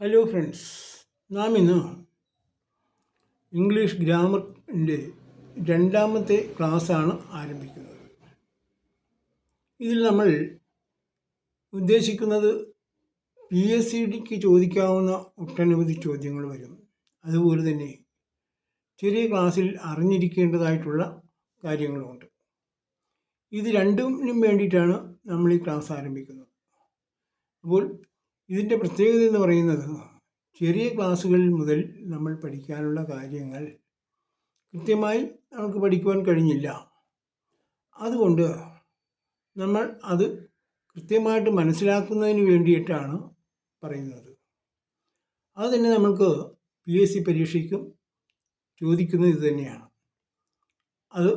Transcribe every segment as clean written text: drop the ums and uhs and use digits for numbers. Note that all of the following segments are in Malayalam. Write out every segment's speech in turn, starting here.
ഹലോ ഫ്രണ്ട്സ്, നാം ഇന്ന് ഇംഗ്ലീഷ് ഗ്രാമറിൻ്റെ രണ്ടാമത്തെ ക്ലാസ്സാണ് ആരംഭിക്കുന്നത്. ഇതിൽ നമ്മൾ ഉദ്ദേശിക്കുന്നത് PSCക്ക് ചോദിക്കാവുന്ന ഒട്ടനവധി ചോദ്യങ്ങൾ വരും. അതുപോലെ തന്നെ ചെറിയ ക്ലാസ്സിൽ അറിഞ്ഞിരിക്കേണ്ടതായിട്ടുള്ള കാര്യങ്ങളുമുണ്ട്. ഇത് രണ്ടിനും വേണ്ടിയിട്ടാണ് നമ്മൾ ഈ ക്ലാസ് ആരംഭിക്കുന്നത്. അപ്പോൾ ഇതിൻ്റെ പ്രത്യേകത എന്ന് പറയുന്നത്, ചെറിയ ക്ലാസ്സുകളിൽ മുതൽ നമ്മൾ പഠിക്കാനുള്ള കാര്യങ്ങൾ കൃത്യമായി നമുക്ക് പഠിക്കുവാൻ കഴിഞ്ഞില്ല. അതുകൊണ്ട് നമ്മൾ അത് കൃത്യമായിട്ട് മനസ്സിലാക്കുന്നതിന് വേണ്ടിയിട്ടാണ് പറയുന്നത്. അത് തന്നെ നമ്മൾക്ക് PSC പരീക്ഷയ്ക്കും ചോദിക്കുന്നത് ഇത് തന്നെയാണ്. അത്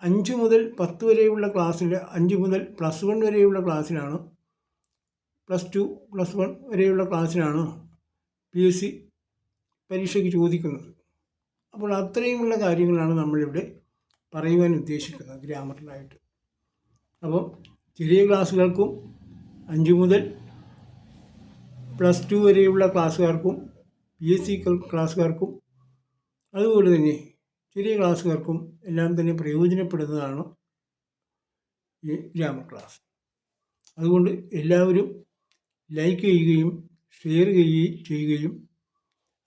5 മുതൽ 10 വരെയുള്ള ക്ലാസ്സിൽ, 5 മുതൽ +1 വരെയുള്ള ക്ലാസ്സിലാണ്, +2 +1 വരെയുള്ള ക്ലാസ്സിലാണ് PSC പരീക്ഷയ്ക്ക് ചോദിക്കുന്നത്. അപ്പോൾ അത്രയുമുള്ള കാര്യങ്ങളാണ് നമ്മളിവിടെ പറയുവാൻ ഉദ്ദേശിക്കുന്നത് ഗ്രാമറിലായിട്ട്. അപ്പോൾ ചെറിയ ക്ലാസ്സുകൾക്കും 5 മുതൽ +2 വരെയുള്ള ക്ലാസ്സുകാർക്കും, PSC ക്ലാസ്സുകാർക്കും, അതുപോലെ തന്നെ ചെറിയ ക്ലാസ്സുകാർക്കും എല്ലാം തന്നെ പ്രയോജനപ്പെടുന്നതാണ് ഈ ഗ്രാമർ ക്ലാസ്. അതുകൊണ്ട് എല്ലാവരും ലൈക്ക് ചെയ്യുകയും ഷെയർ ചെയ്യുകയും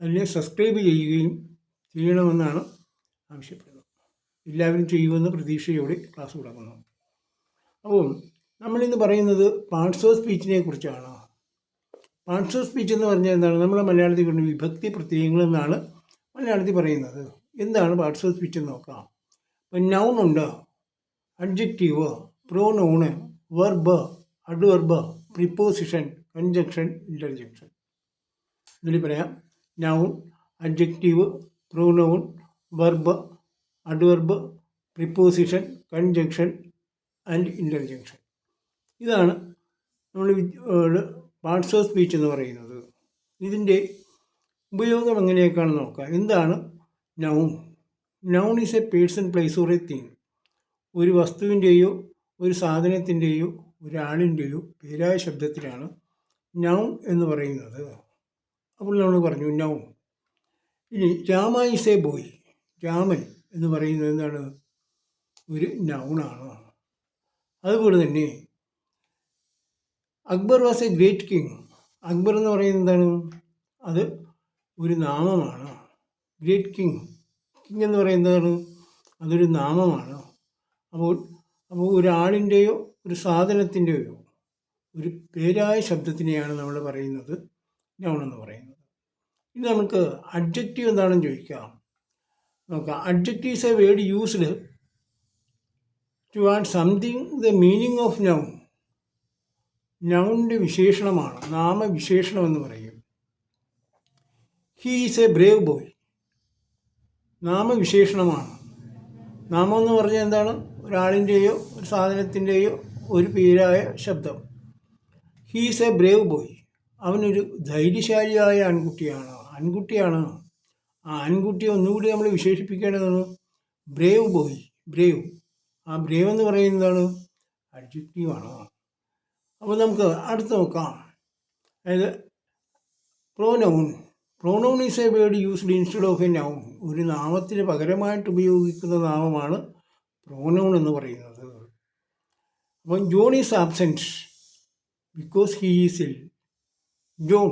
അതിനെ സബ്സ്ക്രൈബ് ചെയ്യുകയും ചെയ്യണമെന്നാണ് ആവശ്യപ്പെടുന്നത്. എല്ലാവരും ചെയ്യുമെന്ന പ്രതീക്ഷയോടെ ക്ലാസ് തുടങ്ങുന്നു. അപ്പോൾ നമ്മളിന്ന് പറയുന്നത് പാർട്സ് ഓഫ് സ്പീച്ചിനെ കുറിച്ചാണ്. പാർട്സ് ഓഫ് സ്പീച്ച് എന്ന് പറഞ്ഞാൽ എന്താണ്? നമ്മുടെ മലയാളത്തിൽ കൊണ്ട് വിഭക്തി പ്രത്യയങ്ങൾ എന്നാണ് മലയാളത്തിൽ പറയുന്നത്. എന്താണ് പാർട്സ് ഓഫ് സ്പീച്ച് എന്ന് നോക്കാം. ഇപ്പം നൗൺ ഉണ്ട്, adjective, pronoun, verb, adverb, preposition, conjunction, interjection. ഇതിൽ പറയാം: noun, adjective, pronoun, verb, adverb, preposition, conjunction and interjection. ഇതാണ് നമ്മൾ പാർട്സ് ഓഫ് സ്പീച്ച് എന്ന് പറയുന്നത്. ഇതിൻ്റെ ഉപയോഗം എങ്ങനെയൊക്കെയാണെന്ന് നോക്കാം. എന്താണ് noun? Noun is A person, place or A thing. ഒരു വസ്തുവിൻ്റെയോ ഒരു സാധനത്തിൻ്റെയോ ഒരാളിൻ്റെയോ പേരായ ശബ്ദത്തിലാണ് നൗൺ എന്ന് പറയുന്നത്. അപ്പോൾ നമ്മൾ പറഞ്ഞു നൗൺ. ഇനി Rama is A boy. Raman എന്ന് പറയുന്നത് എന്താണ്? ഒരു നൗണാണ്. അതുപോലെ തന്നെ Akbar was A great king. Akbar എന്ന് പറയുന്നത് എന്താണ്? അത് ഒരു നാമമാണ്. ഗ്രേറ്റ് കിങ് എന്ന് പറയുന്നതാണ്, അതൊരു നാമമാണ്. അപ്പോൾ ഒരാളിൻ്റെയോ ഒരു സാധനത്തിൻ്റെയോ ഒരു പേരായ ശബ്ദത്തിനെയാണ് നമ്മൾ പറയുന്നത് നൗൺ എന്ന് പറയുന്നത്. ഇനി നമുക്ക് അഡ്ജക്റ്റീവ് എന്താണെന്ന് ചോദിക്കാം. നോക്കാം. Adjective is a word used to add something the meaning of noun. നൗണിൻ്റെ വിശേഷണമാണ്, നാമവിശേഷണം എന്ന് പറയും. He is a brave boy. നാമവിശേഷണമാണ്. നാമം എന്ന് പറഞ്ഞാൽ എന്താണ്? ഒരാളിൻ്റെയോ ഒരു സാധനത്തിൻ്റെയോ ഒരു പേരായ ശബ്ദം. He is a brave boy. അവനൊരു ധൈര്യശാലിയായ ആൺകുട്ടിയാണ്. ആ ആൺകുട്ടിയെ ഒന്നുകൂടി നമ്മൾ വിശേഷിപ്പിക്കേണ്ടതാണ് ബ്രേവ് ബോയ്. ബ്രേവ്. ആ ബ്രേവ് എന്ന് പറയുന്നതാണ് അഡ്ജക്റ്റീവാണ്. അപ്പോൾ നമുക്ക് അടുത്ത് നോക്കാം. അതായത് pronoun. Pronoun is a word used instead of A noun. ഒരു നാമത്തിന് പകരമായിട്ട് ഉപയോഗിക്കുന്ന നാമമാണ് പ്രോനൗൺ എന്ന് പറയുന്നത്. അപ്പം John is absent because he is ഇൽ. ജോൺ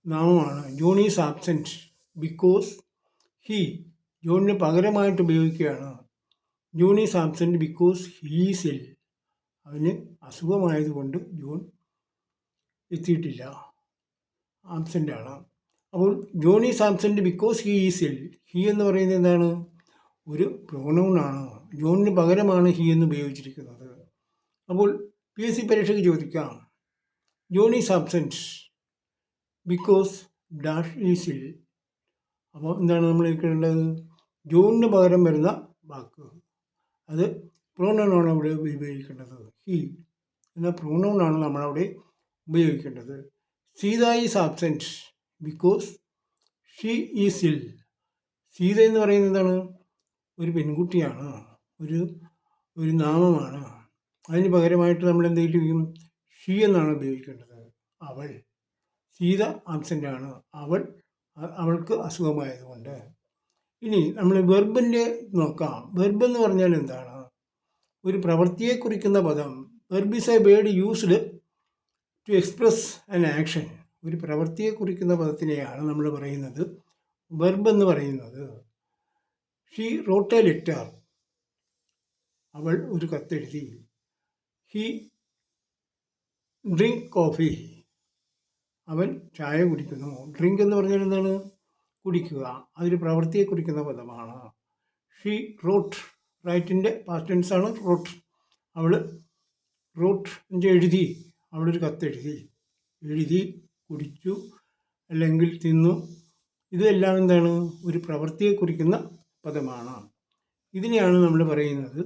നാമമാണ്. John is absent because he, ജോണിന് പകരമായിട്ട് ഉപയോഗിക്കുകയാണ്. John is absent because he is ഇൽ. അവന് അസുഖമായതുകൊണ്ട് ജോൺ എത്തിയിട്ടില്ല, ആബ്സെൻ്റ് ആണ്. അപ്പോൾ John is absent because he is ഇൽ. ഹീ എന്ന് പറയുന്നത് എന്താണ്? ഒരു പ്രോനൗണാണ്. ജോണിന് പകരമാണ് ഹീ എന്ന് ഉപയോഗിച്ചിരിക്കുന്നത്. അപ്പോൾ PSC പരീക്ഷയ്ക്ക് ചോദിക്കാം, John is absent because dash is ഇൽ. അപ്പോൾ എന്താണ് നമ്മൾ എടുക്കേണ്ടത്? ജോണിന് പകരം വരുന്ന വാക്ക്, അത് പ്രോനൗണാണ് അവിടെ ഉപയോഗിക്കേണ്ടത്. ഹീ എന്ന പ്രോനൗണാണ് നമ്മളവിടെ ഉപയോഗിക്കേണ്ടത്. Sita is absent because she is ill. Sita എന്ന് പറയുന്നത് എന്താണ്? ഒരു പെൺകുട്ടിയാണ്, ഒരു നാമമാണ്. അതിന് പകരമായിട്ട് നമ്മൾ എന്ത് ചെയ്യും? ഷീ എന്നാണ് ഉപയോഗിക്കേണ്ടത്. അവൾ. സീത ആബ്സെൻ്റ് ആണ്, അവൾക്ക് അസുഖമായതുകൊണ്ട്. ഇനി നമ്മൾ വെർബിൻ്റെ നോക്കാം. വെർബ് എന്ന് പറഞ്ഞാൽ എന്താണ്? ഒരു പ്രവൃത്തിയെ കുറിക്കുന്ന പദം. Verb is a word used to express an action. ഒരു പ്രവൃത്തിയെ കുറിക്കുന്ന പദത്തിനെയാണ് നമ്മൾ പറയുന്നത് വെർബ് എന്ന് പറയുന്നത്. She wrote a letter. അവൾ ഒരു കത്തെഴുതി. He drink coffee. അവൻ ചായ കുടിക്കുന്നു. ഡ്രിങ്ക് എന്ന് പറഞ്ഞാൽ എന്താണ്? കുടിക്കുക. അതൊരു പ്രവൃത്തിയെ കുറിക്കുന്ന പദമാണ്. She wrote. റൈറ്റിൻ്റെ പാസ്റ്റ് ടെൻസാണ് റോട്ട്. അവൾ റോട്ട് എഴുതി. അവളൊരു കത്തെഴുതി. എഴുതി, കുടിച്ചു, അല്ലെങ്കിൽ തിന്നു. ഇതെല്ലാം എന്താണ്? ഒരു പ്രവൃത്തിയെ കുറിക്കുന്ന പദമാണ്. ഇതിനെയാണ് നമ്മൾ പറയുന്നത്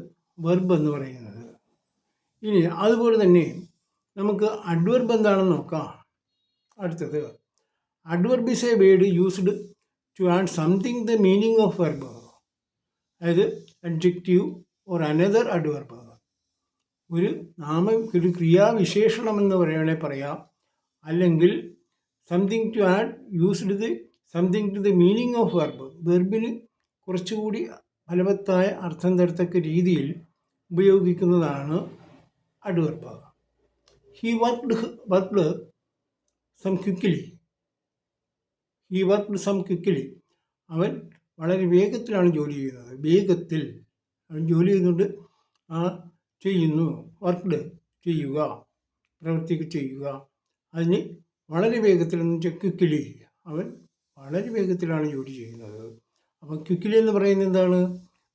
വെർബ് എന്ന് പറയുന്നത്. ഇനി അതുപോലെ തന്നെ നമുക്ക് അഡ്വർബ് എന്താണെന്ന് നോക്കാം. അടുത്തത്, adverb is a word used to add something the meaning of verb. അതായത് അഡ്ജക്റ്റീവ് ഓർ അനദർ അഡ്വർബ്. ഒരു ക്രിയാവിശേഷണം എന്ന് വേണേൽ പറയാം. അല്ലെങ്കിൽ something to add used something to the meaning of verb. വെർബിന് കുറച്ചുകൂടി ഫലവത്തായ അർത്ഥം തരത്തക്ക രീതിയിൽ ഉപയോഗിക്കുന്നതാണ് adverb. He worked some quickly. He worked some quickly. അവൻ വളരെ വേഗത്തിലാണ് ജോലി ചെയ്യുന്നത്. വേഗത്തിൽ അവൻ ജോലി ചെയ്യുന്നുണ്ട്. ചെയ്യുന്നു. വർക്ക്ഡ് ചെയ്യുക, പ്രവൃത്തിക്ക് ചെയ്യുക. അതിന് വളരെ വേഗത്തിൽ എന്ന് വെച്ചാൽ ക്വിക്ക്ലി. അവൻ വളരെ വേഗത്തിലാണ് ജോലി ചെയ്യുന്നത്. അപ്പം ക്വിക്ക്ലി എന്ന് പറയുന്നത് എന്താണ്?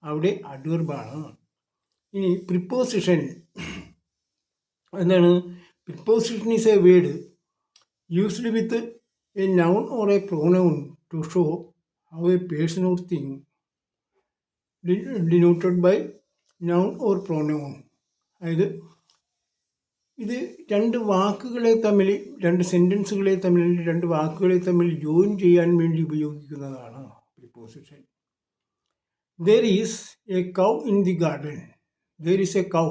അവിടെ അഡ്വർബാണ്. ഇനി പ്രിപ്പോസിഷൻ എന്താണ്? Preposition is a word used with a noun or a pronoun to show how a person or thing denoted by noun or pronoun. അതായത് ഇത് രണ്ട് വാക്കുകളെ തമ്മിൽ, രണ്ട് സെൻറ്റൻസുകളെ തമ്മിൽ, രണ്ട് വാക്കുകളെ തമ്മിൽ ജോയിൻ ചെയ്യാൻ വേണ്ടി ഉപയോഗിക്കുന്നതാണ് preposition. There is a cow in the garden. There is a കൗ.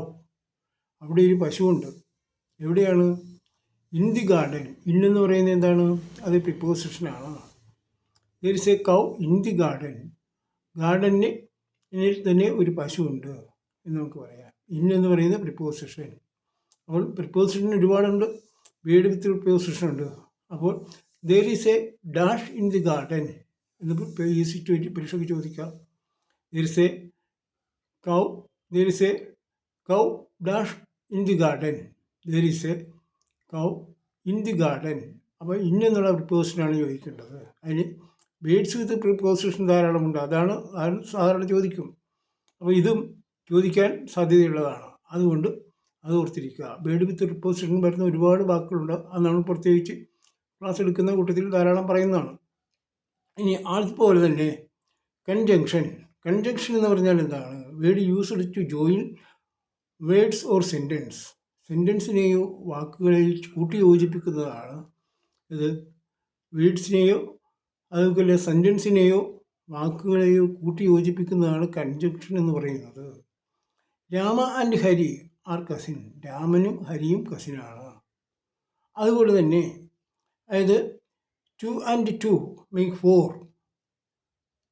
അവിടെ ഒരു പശുവുണ്ട്. എവിടെയാണ്? In the garden. ഇന്നെന്ന് പറയുന്നത് എന്താണ്? അത് പ്രിപ്പോസിഷനാണ്. There is a cow in the garden. ഗാർഡനിൽ തന്നെ ഒരു പശുവുണ്ട് എന്ന് നമുക്ക് പറയാം. ഇന്നെന്ന് പറയുന്ന പ്രിപ്പോസിഷൻ. അപ്പോൾ പ്രിപ്പോസിഷൻ ഒരുപാടുണ്ട്. വേർഡ് വിത്ത് പ്രിപ്പോസിഷൻ ഉണ്ട്. അപ്പോൾ there is A dash in the garden എന്ന് പരീക്ഷയ്ക്ക് ചോദിക്കാം. There is a cow. There is a cow dash in the garden. There is a cow in the garden. അപ്പോൾ ഇന്നെന്നുള്ള പ്രിപ്പോസിഷനാണ് ചോദിക്കേണ്ടത്. അതിന് വേർഡ്സ് വിത്ത് പ്രിപ്പോസിഷൻ ധാരാളമുണ്ട്. അതാണ് സാധാരണ ചോദിക്കും. അപ്പോൾ ഇതും ചോദിക്കാൻ സാധ്യതയുള്ളതാണ്. അതുകൊണ്ട് അത് ഓർത്തിരിക്കുക. വേർഡ് വിത്ത് പ്രിപ്പോസിഷൻ വരുന്ന ഒരുപാട് വാക്കുകളുണ്ട്. അത് നമ്മൾ പ്രത്യേകിച്ച് ക്ലാസ് എടുക്കുന്ന കൂട്ടത്തിൽ ധാരാളം പറയുന്നതാണ്. ഇനി അതുപോലെ തന്നെ കൺജങ്ഷൻ. കൺജങ്ഷൻ എന്ന് പറഞ്ഞാൽ എന്താണ്? Word used to join words or sentence. സെൻറ്റൻസിനെയോ വാക്കുകളെയോ കൂട്ടി യോജിപ്പിക്കുന്നതാണ് ഇത്. വേർഡ്സിനെയോ അതുപോലെ സെൻറ്റൻസിനെയോ വാക്കുകളെയോ കൂട്ടി യോജിപ്പിക്കുന്നതാണ് കൺജങ്ഷൻ എന്ന് പറയുന്നത്. Rama and Hari are cousin. രാമനും ഹരിയും കസിനാണ്. അതുപോലെ തന്നെ അതായത് 2 and 2 make 4.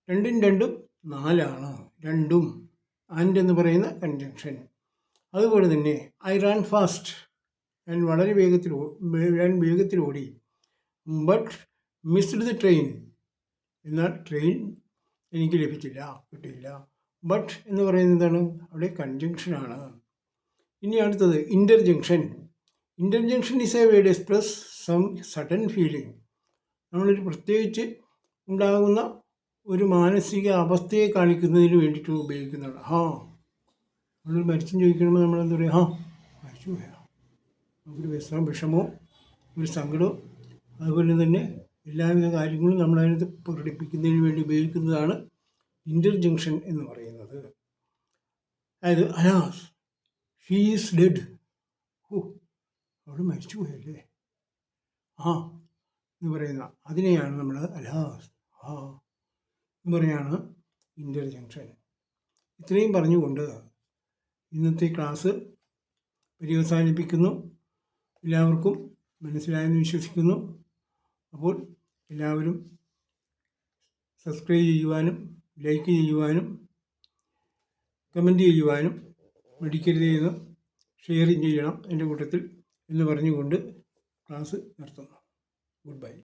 2 2 4 രണ്ടും ആൻഡ് എന്ന് പറയുന്ന കൺജങ്ഷൻ. അതുപോലെ തന്നെ ഐ റാൻ ഫാസ്റ്റ്. ഞാൻ വളരെ വേഗത്തിൽ ഓടി. But missed the train. എന്നാൽ ട്രെയിൻ എനിക്ക് കിട്ടിയില്ല. ബട്ട് എന്ന് പറയുന്നത് എന്താണ്? അവിടെ കൺജങ്ഷനാണ്. ഇനി അടുത്തത് interjection. Interjection is a word express some sudden feeling. നമ്മളൊരു പ്രത്യേകിച്ച് ഉണ്ടാകുന്ന ഒരു മാനസിക അവസ്ഥയെ കാണിക്കുന്നതിന് വേണ്ടിയിട്ട് ഉപയോഗിക്കുന്നതാണ്. നമ്മളൊരു മരിച്ചും ചോദിക്കുമ്പോൾ നമ്മളെന്താ പറയുക? മരിച്ചു പോയാ. ഒരു വിഷമോ ഒരു സങ്കടമോ അതുപോലെ തന്നെ എല്ലാവിധ കാര്യങ്ങളും നമ്മളതിനകത്ത് പ്രകടിപ്പിക്കുന്നതിന് വേണ്ടി ഉപയോഗിക്കുന്നതാണ് ഇൻ്റർജങ്ഷൻ എന്ന് പറയുന്നത്. അതായത് അലാസ് ഷീ ഈസ് ഡെഡ്. അവൾ മരിച്ചു പോയല്ലേ എന്ന് പറയുന്ന അതിനെയാണ് നമ്മൾ അലാസ് എന്ന് പറയാണ് ഇൻ്റർജങ്ഷൻ. ഇത്രയും പറഞ്ഞുകൊണ്ട് ഇന്നത്തെ ക്ലാസ് പര്യവസാനിപ്പിക്കുന്നു. എല്ലാവർക്കും മനസ്സിലായെന്ന് വിശ്വസിക്കുന്നു. അപ്പോൾ എല്ലാവരും സബ്സ്ക്രൈബ് ചെയ്യുവാനും ലൈക്ക് ചെയ്യുവാനും കമൻറ്റ് ചെയ്യുവാനും മടിക്കരുത് എന്ന് ഷെയറും ചെയ്യണം എൻ്റെ കൂട്ടത്തിൽ എന്ന് പറഞ്ഞുകൊണ്ട് ക്ലാസ് നിർത്തുന്നു. Good bye.